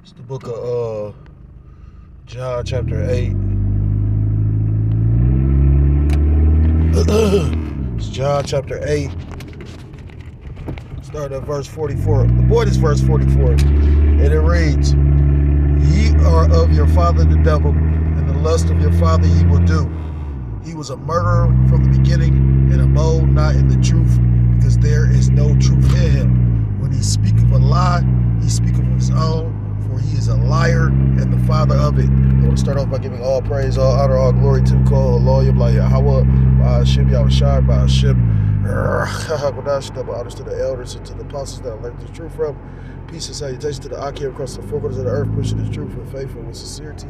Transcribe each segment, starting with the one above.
It's the book of John chapter 8. It's John chapter 8. Start at verse 44. The boy is verse 44. And it reads, "Ye are of your father the devil, and the lust of your father ye will do. He was a murderer from the beginning, and abode not in the truth, because there is no truth in him. When he speaketh a lie, he speaketh of his own, for he is a liar and the father of it." I want to start off by giving all praise, all honor, all glory to Allah, Yahweh, Ba'ashim, Yahushai, Ba'ashim, honors to the elders and to the apostles that learned the truth from. Peace and salutation to the Akim across the four corners of the earth, pushing the truth with faith and with sincerity,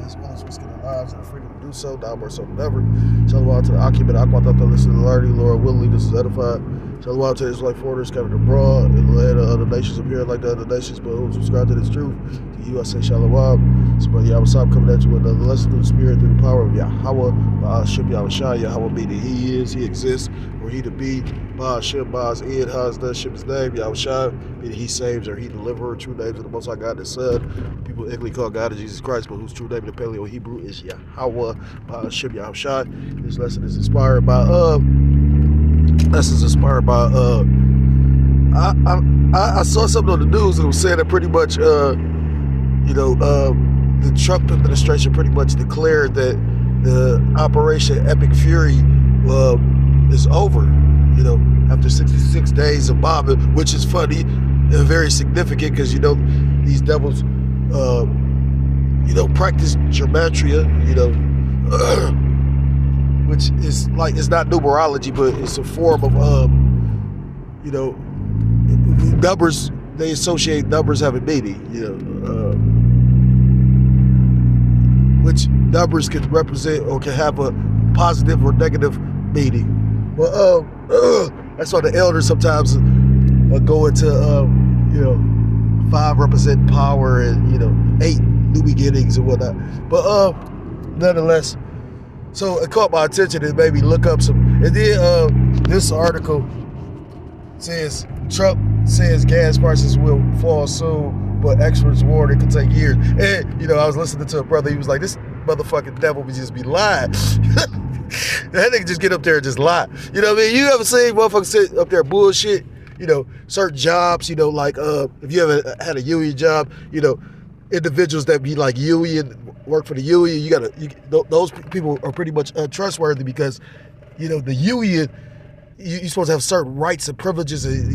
as well as risking their lives and the freedom to do so, now more so than ever. Shalom to the Akim and Aqua, that listen to the learning, Lord will lead us as edified. Shalom to the Israelite foreigners scattered abroad, and the land of other nations appearing like the other nations, but who subscribe to this truth. To you I say Shalom. It's Brother Yahweh coming at you with another lesson through the Spirit, through the power of Yahweh. Ba'ashim Yahushai, Yahweh be that He is, He exists, or He to be. Ba'ashim, Ba'az Id, Haz, that ship His name. Yahushai be that He saves, or He deliverer. True names of the Most High God, the Son. People ignorantly call God is Jesus Christ, but whose true name in the Paleo Hebrew is Yahweh. Ba'ashim Yahushai. This lesson is inspired by I saw something on the news and it was saying that pretty much the Trump administration pretty much declared that the Operation Epic Fury is over, after 66 days of bombing, which is funny and very significant because these devils practice gematria, which is like, it's not numerology, but it's a form of numbers. They associate numbers having meaning, which numbers can represent or can have a positive or negative meaning. But that's why the elders sometimes go into 5 represent power and 8 new beginnings and whatnot. But nonetheless, so it caught my attention and made me look up some. And then this article says Trump says gas prices will fall soon, but experts warn it could take years. And I was listening to a brother. He was like, "This motherfucking devil would just be lying." That nigga just get up there and just lie. You know what I mean? You ever seen motherfuckers sit up there bullshit? Certain jobs. Like if you ever had a union job, individuals that be like union, work for the union. Those people are pretty much untrustworthy because the union, you're supposed to have certain rights and privileges and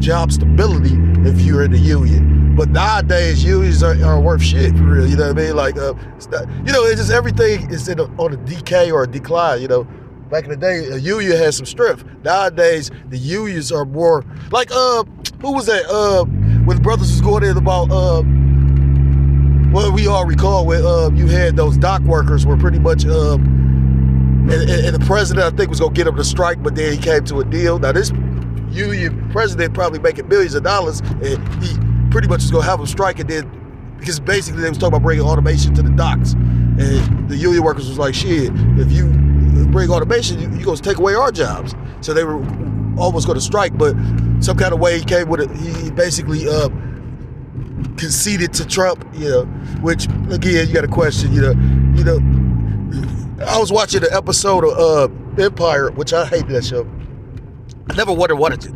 job stability if you're in the union. But nowadays unions are worth shit for real. You know what I mean? Like it's not, it's just everything is on a decay or a decline. Back in the day, a union had some strength. Nowadays, the unions are more like who was that? When the brothers was going in about we all recall when you had those dock workers were pretty much and the president I think was gonna get them to strike, but then he came to a deal. Now this union president probably making millions of dollars, and he pretty much was gonna have them strike, and then because basically they was talking about bringing automation to the docks, and the union workers was like, "Shit, if you bring automation, you gonna take away our jobs." So they were almost gonna strike, but some kind of way he came with it. He basically conceded to Trump, which again you got to question, I was watching an episode of Empire, which I hate that show. I never wanted to watch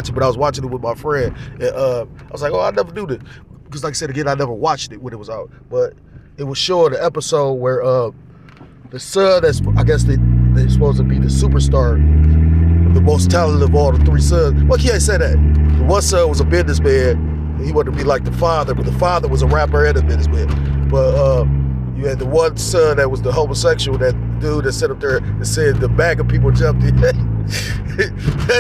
it, but I was watching it with my friend, and I was like, "Oh, I never do this," because like I said again, I never watched it when it was out. But it was showing the episode where the son, that's I guess they're supposed to be the superstar, the most talented of all the 3 sons. Well, can't say that. The one son was a businessman. He wanted to be like the father, but the father was a rapper and a businessman. But you had the one son that was the homosexual, that dude that sat up there and said the bag of people jumped in. That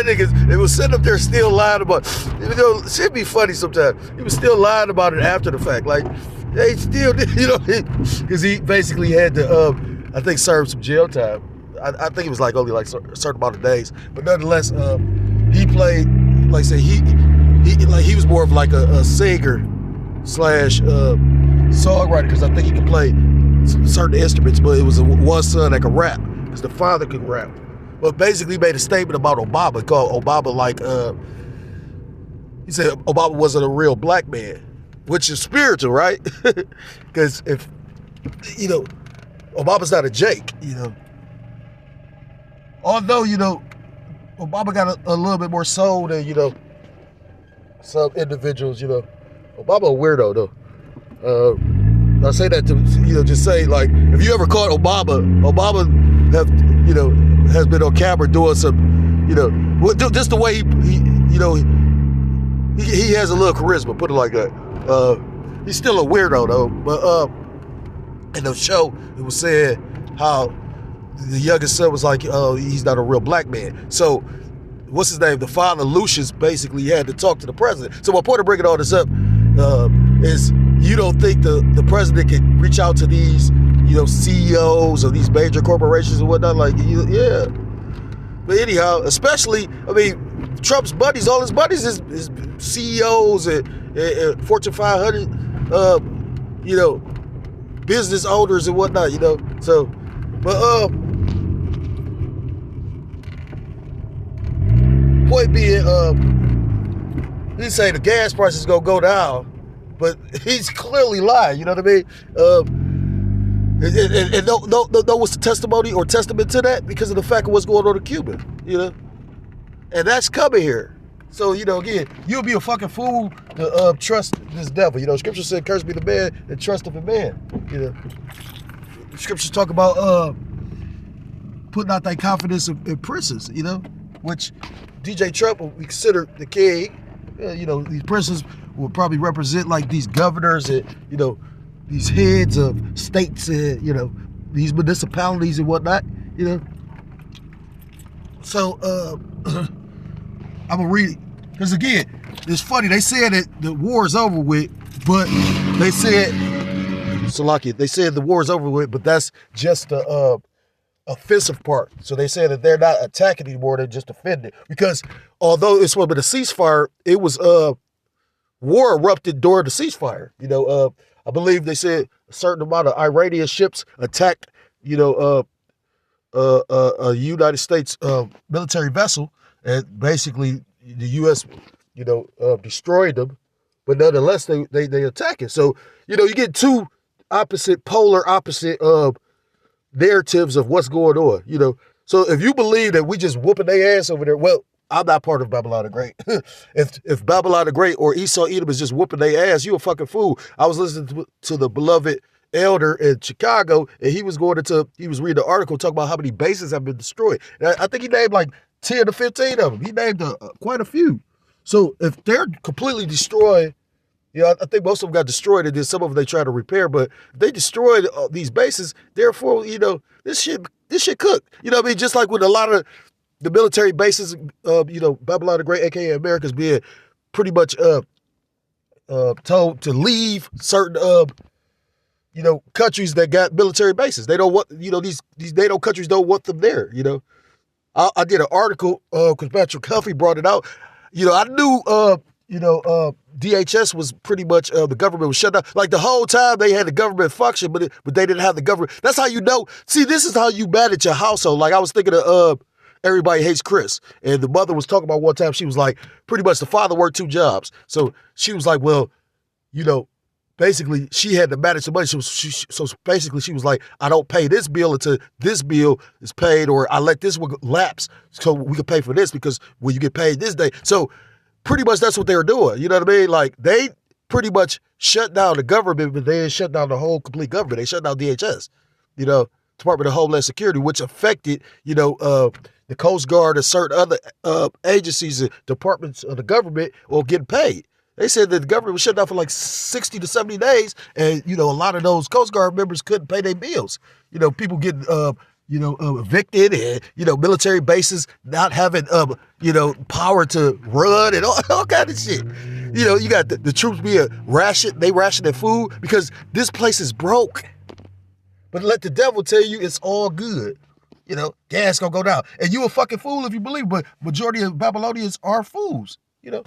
nigga, it was sitting up there still lying about it. It should be funny sometimes. He was still lying about it after the fact. Like, they still did, because he basically had to, I think, serve some jail time. I think it was like only like a certain amount of days. But nonetheless, he played, like I said, he was more of like a singer slash songwriter, because I think he could play certain instruments, but it was one son that could rap because the father could rap. But basically made a statement about Obama, called Obama like He said Obama wasn't a real black man, which is spiritual, right? Because if, you know, Obama's not a Jake, you know. Although, you know, Obama got a little bit more soul than, you know, some individuals, you know. Obama a weirdo, though. I say that to, you know, just say, like, if you ever caught Obama have, you know, has been on camera doing some, you know, just the way he you know, he has a little charisma, put it like that. He's still a weirdo, though. But in the show, it was saying how the youngest son was like, oh, he's not a real black man. So, what's his name? The father, Lucius, basically had to talk to the president. So my point of bringing all this up is you don't think the president can reach out to these, you know, CEOs of these major corporations and whatnot? Like, yeah. But anyhow, especially, I mean, Trump's buddies, all his buddies is CEOs and Fortune 500, you know, business owners and whatnot, you know. So, but point being, he say the gas prices gonna go down, but he's clearly lying. You know what I mean? And no, what's the testimony or testament to that? Because of the fact of what's going on in Cuba, you know, and that's coming here. So, you know, again, you'll be a fucking fool to trust this devil. You know, Scripture said, "Cursed be the man that trusteth in man." You know, Scriptures talk about putting out thy confidence in princes. You know, which DJ Trump will be considered the king. You know, these princes will probably represent like these governors and, you know, these heads of states and, you know, these municipalities and whatnot, you know. So, I'm going to read it. Because again, it's funny. They said that the war is over with, but they said, Salaki, they said the war is over with, but that's just the offensive part. So they said that they're not attacking anymore, they're just offended. Because although it's supposed to be a ceasefire, it was war erupted during the ceasefire. You know, I believe they said a certain amount of Iranian ships attacked, you know, a United States military vessel, and basically the U.S., you know, destroyed them. But nonetheless, they attack it. So, you know, you get two polar opposite narratives of what's going on, you know. So if you believe that we just whooping their ass over there, well, I'm not part of Babylon the Great. if Babylon the Great or Esau Edom is just whooping their ass, you a fucking fool. I was listening to the beloved elder in Chicago, and he was reading an article talking about how many bases have been destroyed. And I think he named like 10 to 15 of them. He named quite a few. So if they're completely destroyed, you know, I think most of them got destroyed, and then some of them they tried to repair. But they destroyed these bases. Therefore, you know, this shit cooked. You know what I mean? Just like with a lot of the military bases, you know, Babylon the Great, aka America's being pretty much told to leave certain you know, countries that got military bases. They don't want, you know, these NATO countries don't want them there. You know, I did an article because Patrick Huffey brought it out. You know, I knew you know, DHS was pretty much, the government was shut down. Like the whole time they had the government function, but they didn't have the government. That's how you know. See, this is how you manage your household. Like I was thinking of Everybody Hates Chris. And the mother was talking about one time, she was like, pretty much the father worked 2 jobs. So she was like, well, you know, basically she had to manage the money. So basically she was like, I don't pay this bill until this bill is paid, or I let this one lapse so we can pay for this because when you get paid this day. So pretty much that's what they were doing. You know what I mean? Like they pretty much shut down the government, but they didn't shut down the whole complete government. They shut down DHS, you know, Department of Homeland Security, which affected, you know, the Coast Guard and certain other agencies and departments of the government or getting paid. They said that the government was shut down for like 60 to 70 days. And, you know, a lot of those Coast Guard members couldn't pay their bills. You know, people getting, you know, evicted, and, you know, military bases not having, you know, power to run and all kind of shit. You know, you got the troops being rationed, they ration their food because this place is broke. But let the devil tell you it's all good. You know, gas gonna go down. And you a fucking fool if you believe, but majority of Babylonians are fools, you know.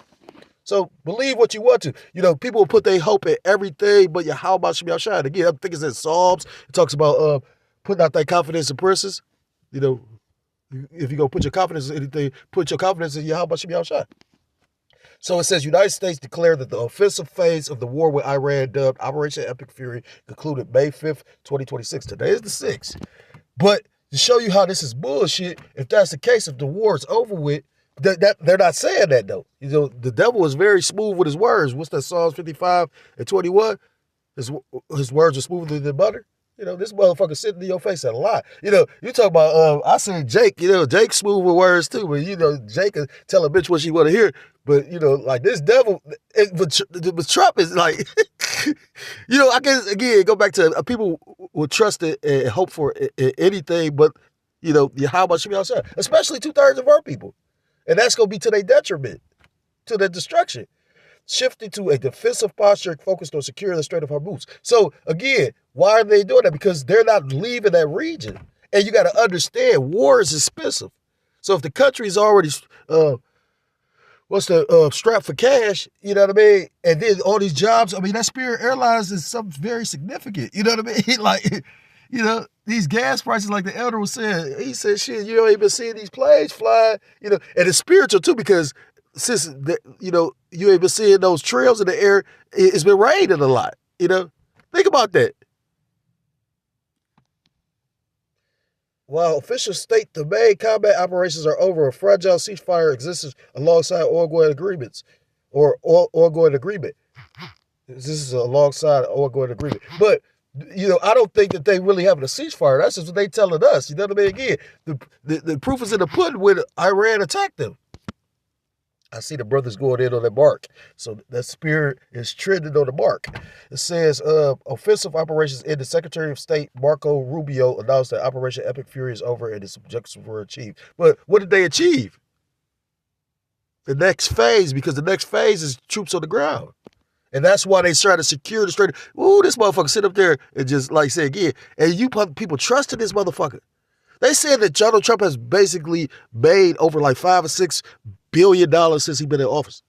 So believe what you want to. You know, people will put their hope in everything but your how about Shemel Shine. Again, I think it's in Psalms. It talks about putting out their confidence in princes. You know, if you go put your confidence in anything, put your confidence in your how about Shemel Shine. So it says United States declared that the offensive phase of the war with Iran, dubbed Operation Epic Fury, concluded May 5th, 2026. Today is the 6th. But to show you how this is bullshit, if that's the case, if the war is over with, that they're not saying that though. You know, the devil is very smooth with his words. What's that, Psalms 55 and 21? His words are smoother than butter. You know, this motherfucker sitting in your face a lot. You know, you talk about, I said Jake, you know, Jake's smooth with words too, but you know, Jake can tell a bitch what she want to hear. But, you know, like this devil, but Trump is like, you know, I guess, again, go back to people will trust it and hope for anything, but, you know, how much should be outside, especially 2/3 of our people. And that's going to be to their detriment, to their destruction. Shifting to a defensive posture focused on securing the Strait of Hormuz. So again, why are they doing that? Because they're not leaving that region. And you got to understand, war is expensive. So if the country is already, strapped for cash, you know what I mean? And then all these jobs, I mean, that Spirit Airlines is something very significant. You know what I mean? Like, you know, these gas prices, like the elder was saying, he said, shit, you ain't been seeing these planes fly, you know, and it's spiritual too, because since, you know, you ain't been seeing those trails in the air, it's been raining a lot, you know? Think about that. While officials state the main combat operations are over, a fragile ceasefire exists alongside ongoing agreements, or ongoing agreement. This is alongside ongoing agreement. But, you know, I don't think that they really having a ceasefire. That's just what they telling us. You know what I mean? Again, the proof is in the pudding when Iran attacked them. I see the brothers going in on that mark. So that Spirit is trending on the mark. It says, offensive operations ended. Secretary of State Marco Rubio announced that Operation Epic Fury is over and its objectives were achieved. But what did they achieve? The next phase, because the next phase is troops on the ground. And that's why they try to secure the strait. Ooh, this motherfucker sit up there and just, like say again, and you people trusted this motherfucker. They said that Donald Trump has basically made over like $5 or $6 billion since he's been in office.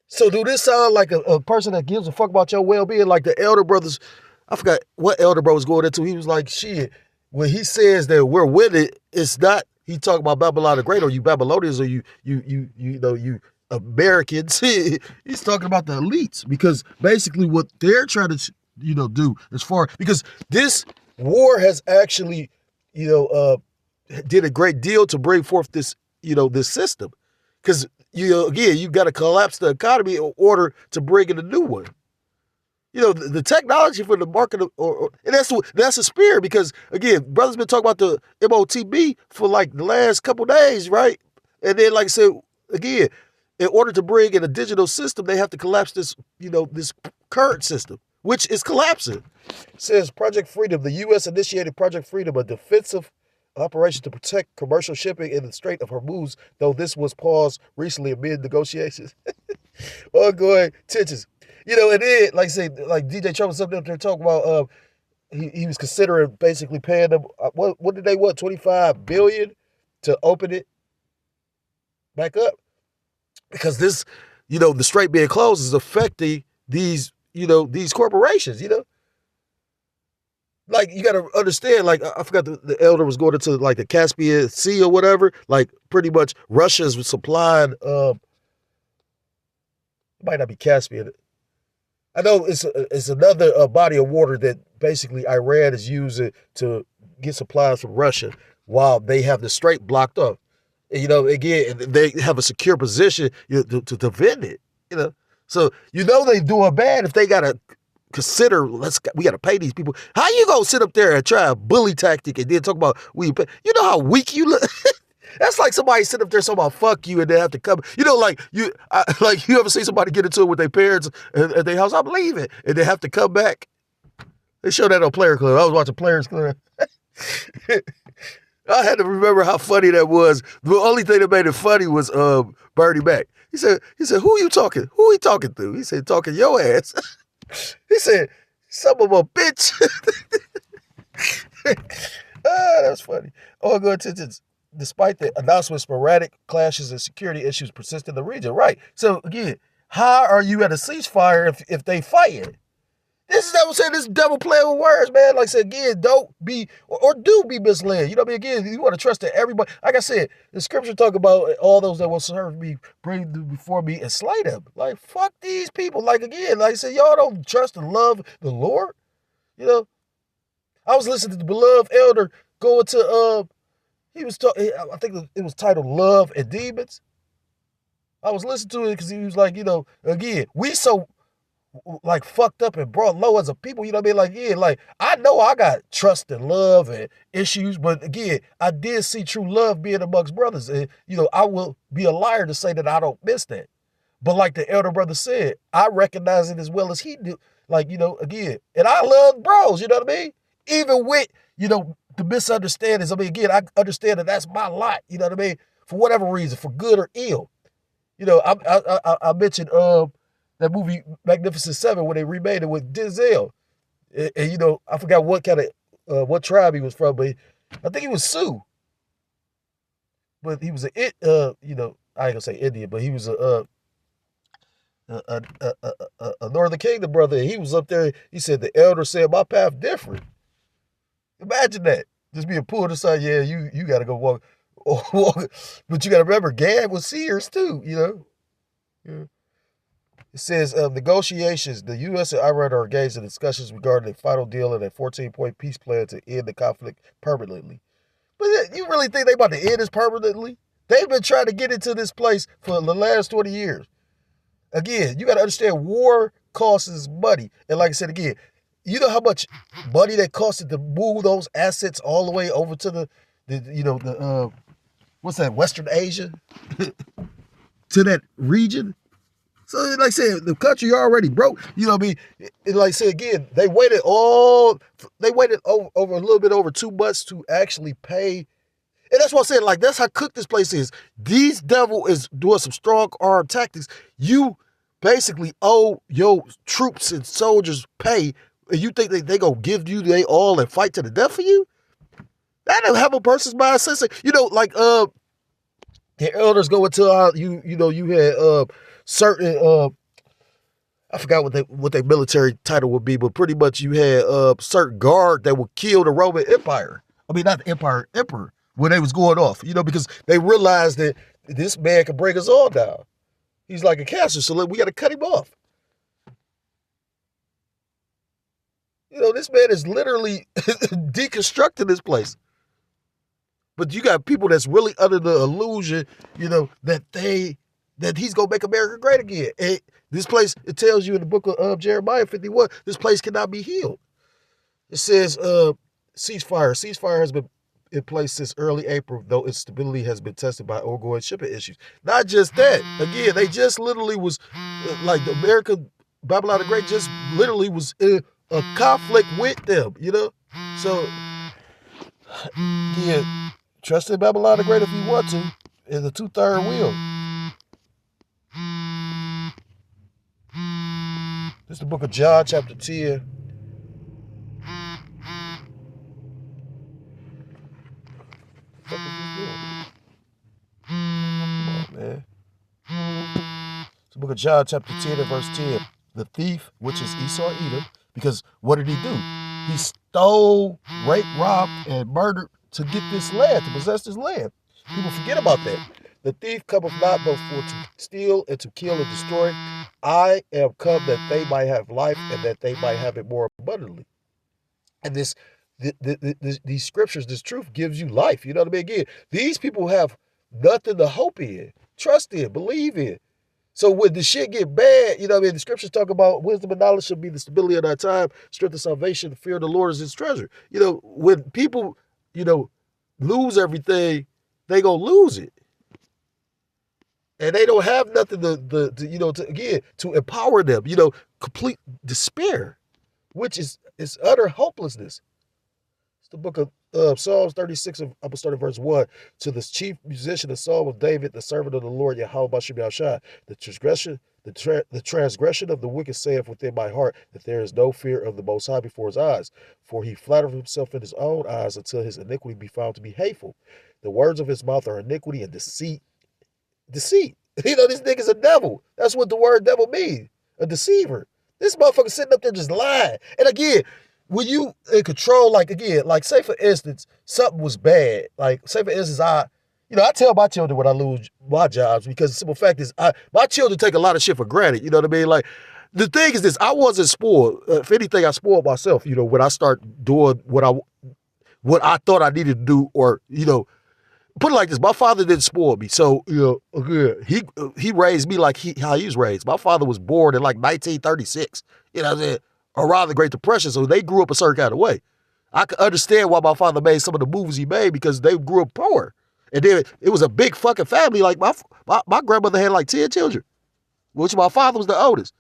So do this sound like a person that gives a fuck about your well-being? Like the elder brothers, I forgot what elder bro was going into. He was like, shit, when he says that we're with it, it's not, he talking about Babylon the Great, or you Babylonians, or you know, you Americans. He's talking about the elites, because basically what they're trying to, you know, do as far, because this war has actually, you know, did a great deal to bring forth this, you know, this system. Because, you know, again, you got to collapse the economy in order to bring in a new one. You know, the technology for the market, and that's a spirit, because, again, brothers been talking about the MOTB for like the last couple days, right? And then, like I said, again, in order to bring in a digital system, they have to collapse this, you know, this current system, which is collapsing. It says Project Freedom, the U.S. initiated Project Freedom, a defensive operation to protect commercial shipping in the Strait of Hormuz, though this was paused recently amid negotiations. Ongoing tensions. You know, and then, like I say, like DJ Trump was something up there talking about, he was considering basically paying them, what did they want, $25 billion to open it back up? Because this, you know, the strait being closed is affecting these, you know, these corporations, you know? Like, you got to understand, like, I forgot the elder was going into, like, the Caspian Sea or whatever. Like, pretty much Russia's supplying, it might not be Caspian. I know it's another body of water that basically Iran is using to get supplies from Russia while they have the strait blocked up. And, you know, again, they have a secure position, you know, to defend it, you know. So, you know, they doing bad if they got to consider, we got to pay these people. How you gonna sit up there and try a bully tactic and then talk about you know how weak you look? That's like somebody sit up there talking about fuck you and they have to come. You know, like you ever see somebody get into it with their parents at their house? I'm leaving, and they have to come back. They show that on Player Club. I was watching Players Club. I had to remember how funny that was. The only thing that made it funny was Bernie Mac. He said, who you talking? Who he talking to? He said, talking your ass. He said, some of a bitch. That's funny. Ongoing tensions. Despite the announcement, sporadic clashes and security issues persist in the region. Right. So again, how are you at a ceasefire if they fighting? This is what I'm saying. This devil playing with words, man. Like I said, again, don't be or do be misled. You know what I mean? Again, you want to trust that everybody. Like I said, the scripture talk about all those that will serve me, bring them before me, and slay them. Like, fuck these people. Like, again, like I said, y'all don't trust and love the Lord. You know, I was listening to the beloved elder going to he was talking. I think it was titled "Love and Demons." I was listening to it because he was like, you know, again, we so like fucked up and brought low as a people. You know what I mean? Like, yeah, like I know I got trust and love and issues, but again, I did see true love being amongst brothers. And, you know, I will be a liar to say that I don't miss that. But like the elder brother said, I recognize it as well as he do. Like, you know, again, and I love bros, you know what I mean? Even with, you know, the misunderstandings. I mean, again, I understand that that's my lot, you know what I mean? For whatever reason, for good or ill. You know, I mentioned that movie Magnificent Seven when they remade it with Denzel, and you know I forgot what kind of what tribe he was from, but I think he was Sioux, but he was you know I ain't gonna say Indian, but he was a Northern Kingdom brother, and he was up there. He said the elder said my path different. Imagine that, just being pulled aside. Yeah, you got to go walk, walk, but you got to remember Gad was seers too. You know. Yeah. It says negotiations. The U.S. and Iran are engaged in discussions regarding a final deal and a 14-point peace plan to end the conflict permanently. But you really think they about to end this permanently? They've been trying to get into this place for the last 20 years. Again, you got to understand war costs money. And like I said again, you know how much money that costed to move those assets all the way over to the you know, the what's that, Western Asia? To that region? So, like I said, the country already broke. You know what I mean? And like I said again, they waited over a little bit over 2 months to actually pay. And that's what I said, like, that's how cooked this place is. These devil is doing some strong arm tactics. You basically owe your troops and soldiers pay, and you think they gonna give you they all and fight to the death for you? That don't have a person's mindset. You know, like the elders go into you know, you had certain I forgot what their military title would be, but pretty much you had certain guard that would kill the Roman Empire. I mean, not the empire, emperor, when they was going off, you know, because they realized that this man can bring us all down. He's like a cancer, so we got to cut him off. You know, this man is literally deconstructing this place. But you got people that's really under the illusion, you know, that he's gonna make America great again. And this place, it tells you in the book of Jeremiah 51, this place cannot be healed. It says ceasefire. Ceasefire has been in place since early April, though its stability has been tested by ongoing shipping issues. Not just that. Again, they just literally was like the American Babylon the Great just literally was in a conflict with them, you know? So yeah, trust in Babylon the Great if you want to. It's a 2/3 wheel. This is the book of John, chapter 10. What is this doing? Come on, man. It's the book of John, chapter 10 and verse 10. The thief, which is Esau Edom, because what did he do? He stole, raped, robbed, and murdered to get this land, to possess this land. People forget about that. The thief cometh not but for to steal and to kill and destroy. I am come that they might have life and that they might have it more abundantly. And these scriptures, this truth gives you life. You know what I mean? Again, these people have nothing to hope in, trust in, believe in. So when the shit get bad, you know what I mean? The scriptures talk about wisdom and knowledge should be the stability of our time, strength of salvation, the fear of the Lord is his treasure. You know, when people, you know, lose everything, they gonna lose it. And they don't have nothing to you know, to empower them, you know, complete despair, which is utter hopelessness. It's the book of Psalms 36, I'm going to start at verse 1. To the chief musician, the psalm of David, the servant of the Lord, Yahweh Bashem Yahshai. The transgression of the wicked saith within my heart that there is no fear of the Most High before his eyes. For he flattereth himself in his own eyes until his iniquity be found to be hateful. The words of his mouth are iniquity and deceit. Deceit. You know, this nigga's a devil. That's what the word devil means. A deceiver. This motherfucker sitting up there just lying. And again, when you in control, like again, like say for instance, something was bad. Like say for instance, I tell my children when I lose my jobs because the simple fact is, my children take a lot of shit for granted. You know what I mean? Like the thing is this: I wasn't spoiled. If anything, I spoiled myself. You know, when I start doing what I thought I needed to do, or put it like this: my father didn't spoil me. So again, he raised me like how he was raised. My father was born in like 1936. You know what I'm saying? Around the Great Depression, so they grew up a certain kind of way. I could understand why my father made some of the moves he made because they grew up poor. And then it was a big fucking family. Like my grandmother had like 10 children, which my father was the oldest.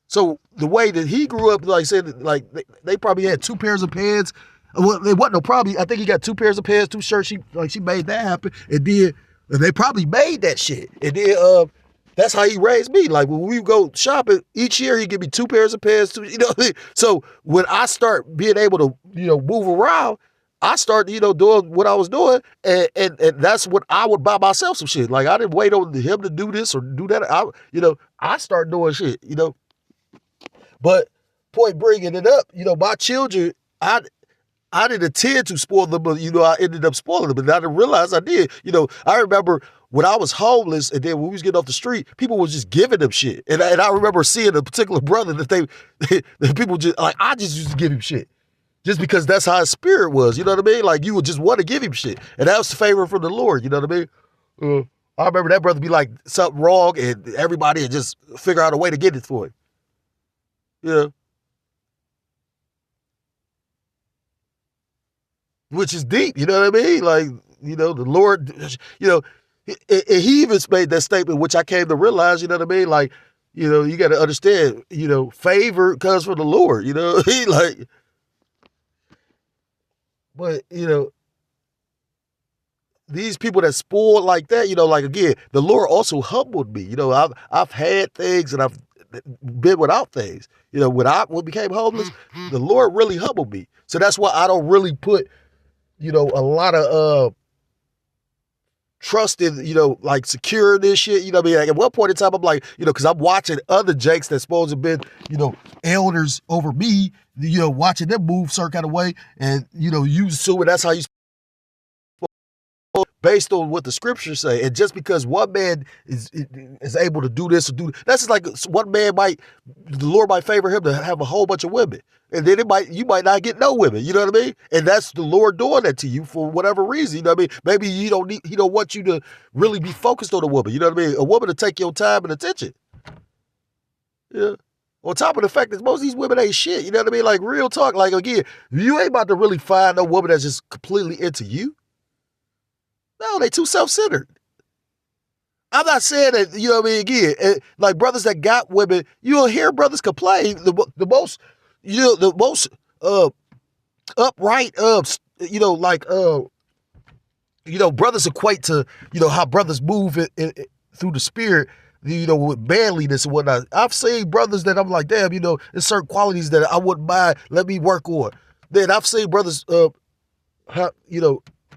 So the way that he grew up, like I said, like they probably had 2 pairs of pants. Well, they wasn't no probably. I think he got 2 pairs of pants, 2 shirts. She made that happen. And then they probably made that shit. And then that's how he raised me. Like when we go shopping, each year he give me 2 pairs of pants. So when I start being able to move around, I started doing what I was doing, and that's what I would buy myself some shit. Like I didn't wait on him to do this or do that. I started doing shit. But point bringing it up, my children, I didn't intend to spoil them, but I ended up spoiling them, and I didn't realize I did. I remember when I was homeless, and then when we was getting off the street, people was just giving them shit, and I remember seeing a particular brother that that people just like. I just used to give him shit, just because that's how his spirit was. You know what I mean? Like you would just want to give him shit, and that was the favor from the Lord. You know what I mean? I remember that brother be like something wrong, and everybody would just figure out a way to get it for him. Yeah. Which is deep, you know what I mean? Like, the Lord, he even made that statement, which I came to realize, you know what I mean? Like, you got to understand, favor comes from the Lord, He like, but, these people that spoiled like that, like again, the Lord also humbled me. I've had things and I've been without things. When I became homeless, the Lord really humbled me. So that's why I don't really put a lot of trust in, like secure this shit. You know what I mean? Like at one point in time, I'm like, because I'm watching other Jakes that's supposed to have been, elders over me, watching them move certain kind of way. And, you assuming that's how you based on what the scriptures say. And just because one man is able to do this or do that's just like one man the Lord might favor him to have a whole bunch of women. And then you might not get no women. You know what I mean? And that's the Lord doing that to you for whatever reason. You know what I mean? Maybe he don't want you to really be focused on a woman. You know what I mean? A woman to take your time and attention. Yeah. On top of the fact that most of these women ain't shit. You know what I mean? Like real talk. Like again, you ain't about to really find a woman that's just completely into you. No, they too self-centered. I'm not saying that, you know what I mean, again, like brothers that got women, you'll hear brothers complain. The most upright, brothers equate to, how brothers move through the spirit, with manliness and whatnot. I've seen brothers that I'm like, damn, there's certain qualities that I wouldn't mind, let me work on. Then I've seen brothers,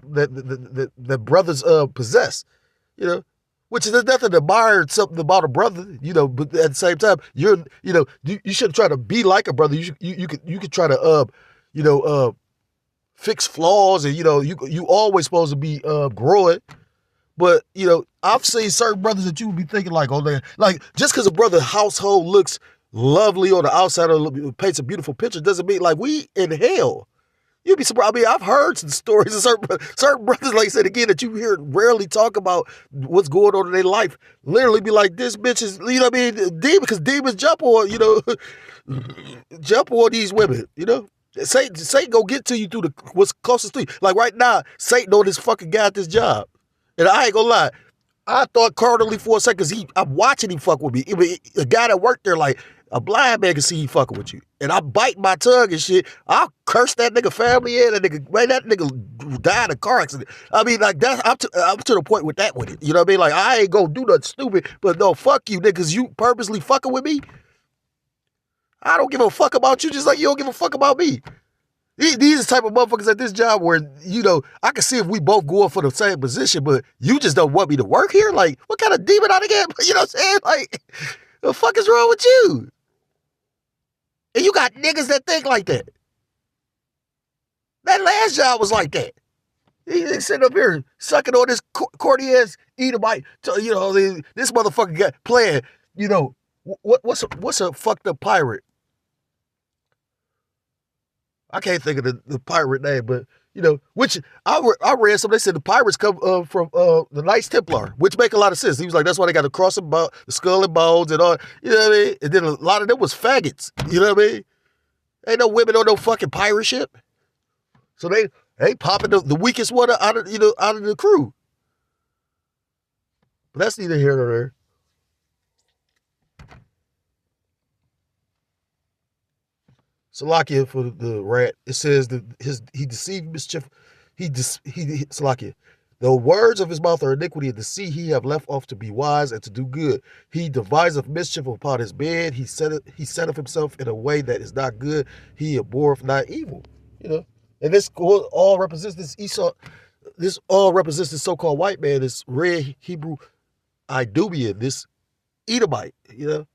that brothers possess, which is nothing to admire something about a brother, but at the same time, you shouldn't try to be like a brother. You could try to fix flaws, and you always supposed to be growing. But I've seen certain brothers that you would be thinking like, oh man, like just because a brother's household looks lovely on the outside or paints a beautiful picture doesn't mean like we in hell. You'd be surprised. I mean, I've heard some stories of certain brothers, like I said again, that you hear rarely talk about what's going on in their life. Literally be like, this bitch is, demon, because demons jump on, jump on these women, Satan go get to you through what's closest to you. Like right now, Satan on this fucking guy at this job. And I ain't gonna lie, I thought carnally for a second, because I'm watching him fuck with me. A guy that worked there, like, a blind man can see he fucking with you. And I bite my tongue and shit. I'll curse that nigga family in. That nigga died in a car accident. I mean, like, I'm to the point with it. You know what I mean? Like, I ain't gonna do nothing stupid, but no, fuck you, niggas. You purposely fucking with me? I don't give a fuck about you just like you don't give a fuck about me. These are the type of motherfuckers at this job where, I can see if we both going for the same position, but you just don't want me to work here? Like, what kind of demon I get? You know what I'm saying? Like, the fuck is wrong with you? And you got niggas that think like that. That last job was like that. He sitting up here sucking on this corny ass Edomite. You know, this motherfucker got playing. You know, what's a fucked up pirate? I can't think of the pirate name, but you know, which I read something. They said the pirates come from the Knights Templar, which make a lot of sense. He was like, that's why they got the cross and the skull and bones and all. You know what I mean? And then a lot of them was faggots. You know what I mean? Ain't no women on no fucking pirate ship. So they popping the weakest one out of the crew. But that's neither here nor there. Salakia for the rat. It says that he deceived mischief. Salakia. The words of his mouth are iniquity, and deceit he have left off to be wise and to do good. He deviseth mischief upon his bed. He setteth himself in a way that is not good. He abhorreth not evil. You know, and this all represents this Esau. This all represents this so-called white man, this red Hebrew Idumean, this Edomite. You know.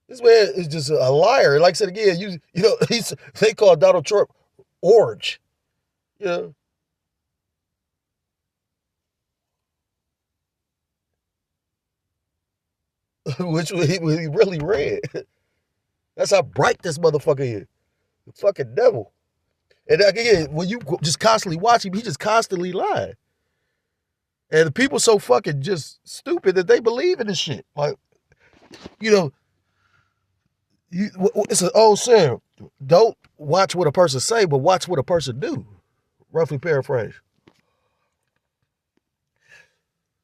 This man is just a liar. Like I said again, you know, they call Donald Trump orange. You know. Which he really red. That's how bright this motherfucker is. The fucking devil. And again, when you just constantly watch him, he just constantly lying. And the people so fucking just stupid that they believe in this shit. Like, you know, it's an old saying. Don't watch what a person say, but watch what a person do. Roughly paraphrase.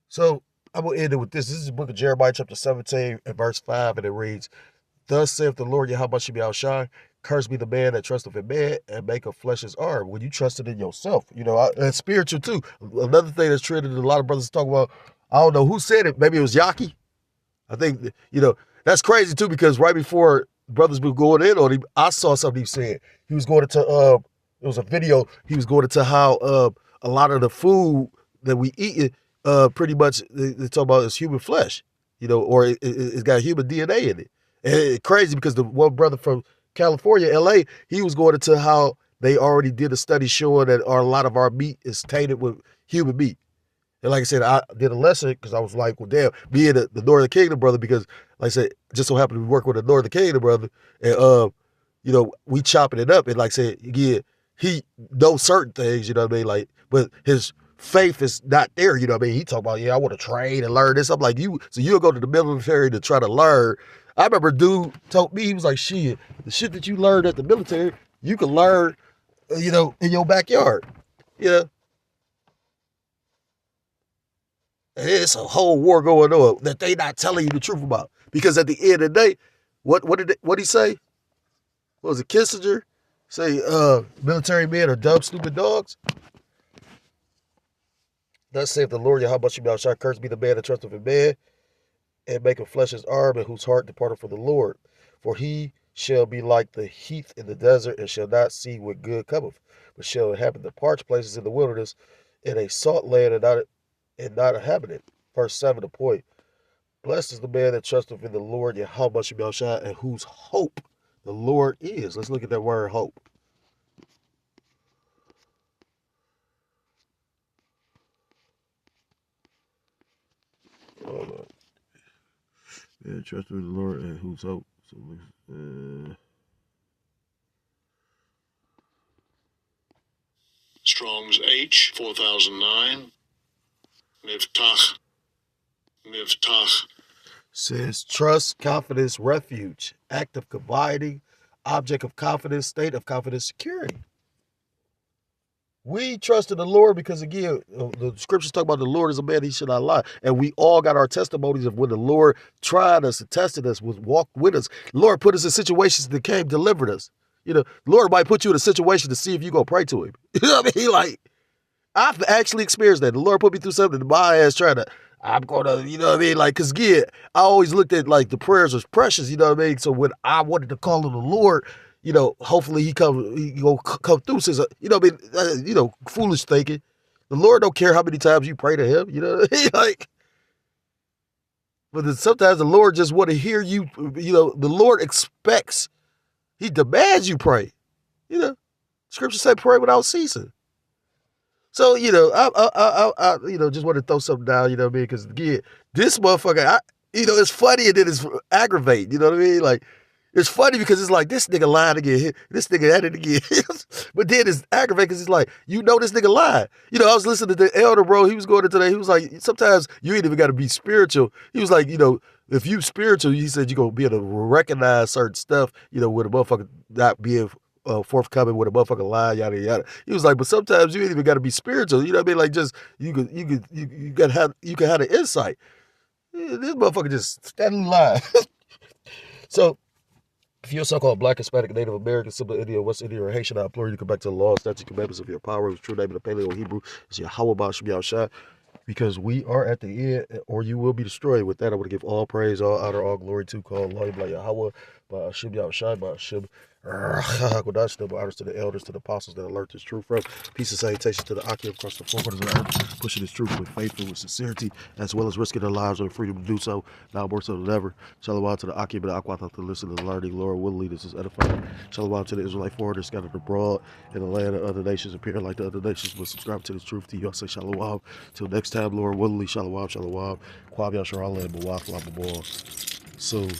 So I'm going to end it with this. This is the book of Jeremiah chapter 17 and verse 5, and it reads, Thus saith the Lord Yahweh Shabbat Shai, curse be the man that trusteth in man and make of flesh his arm. When you trusted in yourself, you know, and spiritual too. Another thing that's trending, a lot of brothers talk about, I don't know who said it. Maybe it was Yaki. I think, you know, that's crazy too, because right before brothers were going in on him, I saw something he said. He was going into, it was a video, he was going into how a lot of the food that we eat, pretty much, they talk about is human flesh, you know, or it's got human DNA in it. And it's crazy because the one brother from California, LA, he was going into how they already did a study showing that a lot of our meat is tainted with human meat. And like I said, I did a lesson because I was like, well, damn, being the Northern Kingdom brother, because like I said, just so happened to work with a Northern Kingdom brother, and you know, we chopping it up, and like I said, again, he knows certain things, you know what I mean, like, but his faith is not there, you know what I mean. He talk about, yeah, I want to train and learn this. I'm like, so you'll go to the military to try to learn. I remember a dude told me, he was like, shit, the shit that you learned at the military, you can learn, you know, in your backyard, you know. It's a whole war going on that they not telling you the truth about. Because at the end of the day, what did he say? What was it, Kissinger? Say military men are dumb, stupid dogs? Thus saith the Lord Yahweh Shabbat shall curse be the man that trusteth in man, and make him flesh his arm, and whose heart departed from the Lord. For he shall be like the heath in the desert, and shall not see what good cometh, but shall inhabit the parched places in the wilderness, in a salt land and not inhabited. Verse 7, the point. Blessed is the man that trusteth in the Lord Yahweh Shabbat shah, and whose hope the Lord is. Let's look at that word hope. Hold on. Yeah, trust in the Lord and whose hope. So, Strong's H 4009. Miftach. Says trust, confidence, refuge, act of confiding, object of confidence, state of confidence, security. We trust in the Lord because, again, the scriptures talk about the Lord is a man, he should not lie. And we all got our testimonies of when the Lord tried us and tested us, was walked with us. The Lord put us in situations that came, delivered us. You know, the Lord might put you in a situation to see if you're going to pray to him. You know what I mean? Like, I've actually experienced that. The Lord put me through something, my ass trying to, I'm going to, you know what I mean? Like, because, yeah, I always looked at, like, the prayers was precious, you know what I mean? So when I wanted to call on the Lord, you know, hopefully he come through. Since, you know what I mean? You know, foolish thinking. The Lord don't care how many times you pray to him, you know what I mean? Like, but sometimes the Lord just want to hear you, you know, the Lord expects, He demands you pray. You know, scripture say pray without ceasing. So, you know, I you know, just want to throw something down, you know what I mean? Because again, this motherfucker, you know, it's funny and then it's aggravating, you know what I mean? Like, it's funny because it's like, this nigga lied again, this nigga at it again. But then it's aggravating because it's like, you know this nigga lied. You know, I was listening to the elder, bro, he was going into today, he was like, sometimes you ain't even got to be spiritual. He was like, you know, if you spiritual, he said you're going to be able to recognize certain stuff, you know, with a motherfucker not being forthcoming with a motherfucking lie, yada yada. He was like, but sometimes you ain't even got to be spiritual. You know what I mean? Like, just you can have the insight. Yeah, this motherfucker just steadily lie. So, if you're a so-called Black, Hispanic, Native American, Simple Indian, West Indian, or Haitian, I implore you to come back to the law, statute, commandments of your power. His true name in the Paleo Hebrew is Yahweh Ba'Shem Yahushua, because we are at the end, or you will be destroyed. With that, I want to give all praise, all honor, all glory to call Lord Yahweh Ba'Shem Yahushua, Ba'Shem Kodash, double honors to the elders, to the apostles that alert this truth from. Peace and salutation to the Aki across the four corners of the earth, pushing this truth with faith and with sincerity, as well as risking their lives and freedom to do so. Now more so than ever. Shalom to the Aki and the Aqua to listen to the learning. Lord will lead us as edifying. Shalom to the Israelite foreigners scattered abroad in the land of other nations, appearing like the other nations, but subscribe to this truth to you. I say shalom. Till next time, Lord willingly, shalom, shalom. Kwab Yasharala and Bawaf Lababor. Soon.